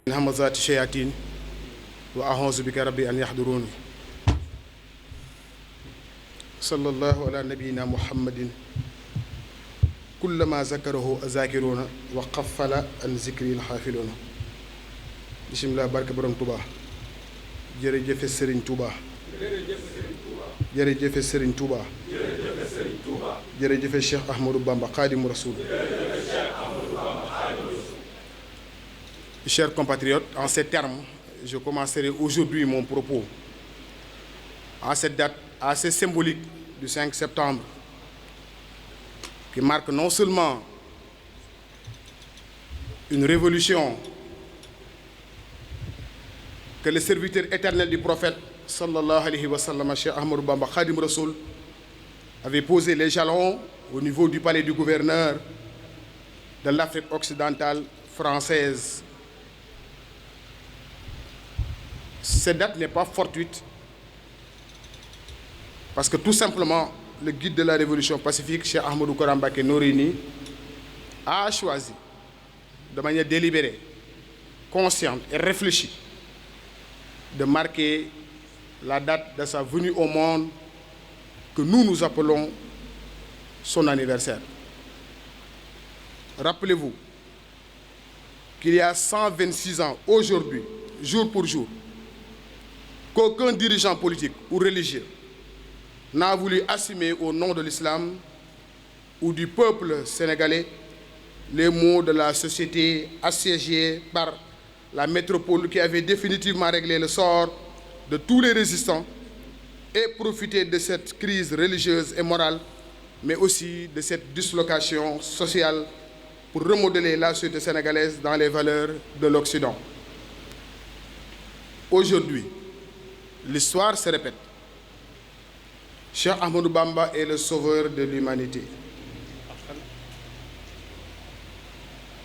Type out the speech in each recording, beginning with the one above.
همزات الشياطين وأعوذ بك ربي أن يحضرون صلى الله على نبينا محمد كلما ذكره الذاكرون وقفل عن ذكره الحافلون بسم الله بارك برم توبا jërëjëf Serigne Touba jërëjëf Serigne Touba jërëjëf Cheikh Ahmadou Bamba Khadimou Rassoul. Chers compatriotes, en ces termes, je commencerai aujourd'hui mon propos. En cette date assez symbolique du 5 septembre, qui marque non seulement une révolution que le serviteur éternel du prophète, sallallahu alayhi wa sallam, Cheikh Ahmadou Bamba Khadimou Rassoul, avait posé les jalons au niveau du palais du gouverneur de l'Afrique occidentale française. Cette date n'est pas fortuite parce que tout simplement le guide de la révolution pacifique, Cheikh Ahmadou Kara Mbacké Noreyni, a choisi de manière délibérée, consciente et réfléchie de marquer la date de sa venue au monde que nous appelons son anniversaire. Rappelez-vous qu'il y a 126 ans aujourd'hui, jour pour jour, qu'aucun dirigeant politique ou religieux n'a voulu assumer au nom de l'islam ou du peuple sénégalais les maux de la société assiégée par la métropole qui avait définitivement réglé le sort de tous les résistants et profité de cette crise religieuse et morale, mais aussi de cette dislocation sociale pour remodeler la société sénégalaise dans les valeurs de l'Occident. Aujourd'hui, l'histoire se répète. Cheikh Ahmadou Bamba est le sauveur de l'humanité.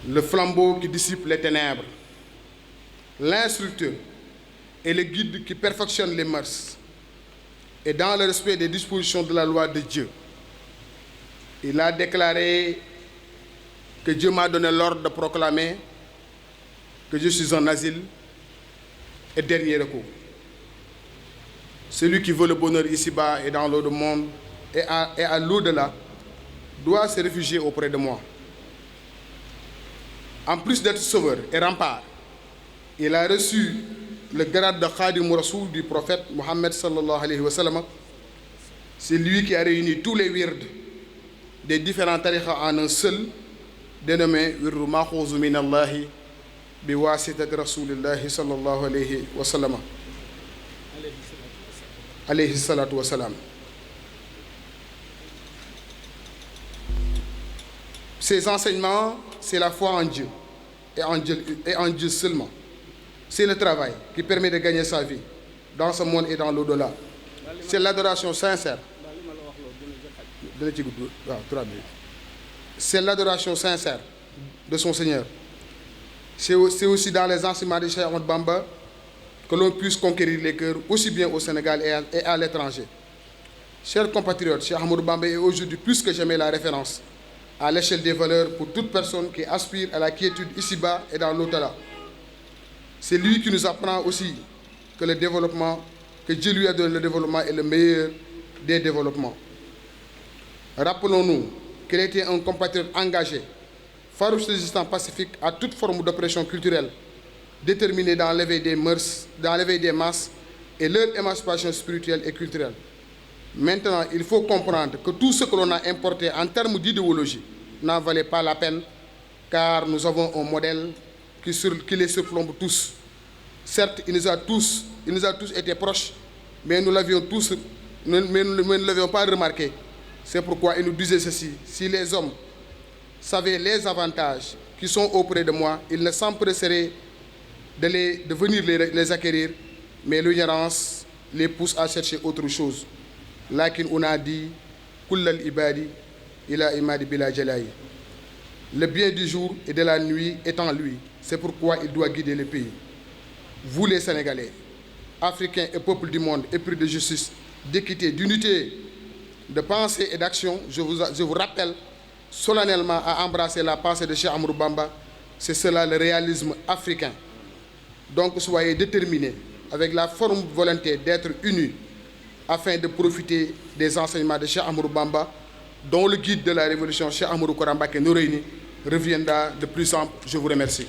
Le flambeau qui dissipe les ténèbres, l'instructeur et le guide qui perfectionne les mœurs. Et dans le respect des dispositions de la loi de Dieu, il a déclaré que Dieu m'a donné l'ordre de proclamer que je suis un asile et dernier recours. Celui qui veut le bonheur ici-bas et dans l'autre monde et à l'au-delà doit se réfugier auprès de moi. En plus d'être sauveur et rempart, il a reçu le grade de Khadimou Rassoul du prophète Mohammed sallallahu alayhi wa sallam. C'est lui qui a réuni tous les wirds des différents tariqa en un seul, dénommé wirdu Makhouzu minallahi bi wasitati rasulillahi sallallahu alayhi wa sallam. Alayhi salatu wa salam. Ces enseignements, c'est la foi en Dieu et en Dieu seulement. C'est le travail qui permet de gagner sa vie dans ce monde et dans l'au-delà. C'est l'adoration sincère. C'est l'adoration sincère de son Seigneur. C'est aussi dans les enseignements de Cheikh Ahmadou Bamba que l'on puisse conquérir les cœurs aussi bien au Sénégal et à l'étranger. Chers compatriotes, Cheikh Ahmadou Bamba est aujourd'hui plus que jamais la référence à l'échelle des valeurs pour toute personne qui aspire à la quiétude ici-bas et dans l'au-delà. C'est lui qui nous apprend aussi que le développement, que Dieu lui a donné le développement est le meilleur des développements. Rappelons-nous qu'il était un compatriote engagé, farouche résistant pacifique à toute forme d'oppression culturelle, déterminé dans l'éveil des mœurs, dans l'éveil des masses et leur émancipation spirituelle et culturelle. Maintenant, il faut comprendre que tout ce que l'on a importé en termes d'idéologie n'en valait pas la peine, car nous avons un modèle qui les surplombe tous. Certes, il nous a tous été proches, mais nous ne l'avions pas remarqué. C'est pourquoi il nous disait ceci: si les hommes savaient les avantages qui sont auprès de moi, ils ne s'empresseraient de venir les acquérir, mais l'ignorance les pousse à chercher autre chose. Lakin on a dit kullal ibadi ila imadi bila jalai. Le bien du jour et de la nuit est en lui. C'est pourquoi il doit guider le pays. Vous les Sénégalais, Africains et peuples du monde épris de justice, d'équité, d'unité, de pensée et d'action, je vous rappelle solennellement à embrasser la pensée de Cheikh Ahmadou Bamba. C'est cela le réalisme africain. Donc soyez déterminés avec la forme volonté d'être unis afin de profiter des enseignements de Cheikh Ahmadou Bamba, dont le guide de la révolution, Cheikh Ahmadou Kara Mbacké Noreyni, reviendra de plus ample. Je vous remercie.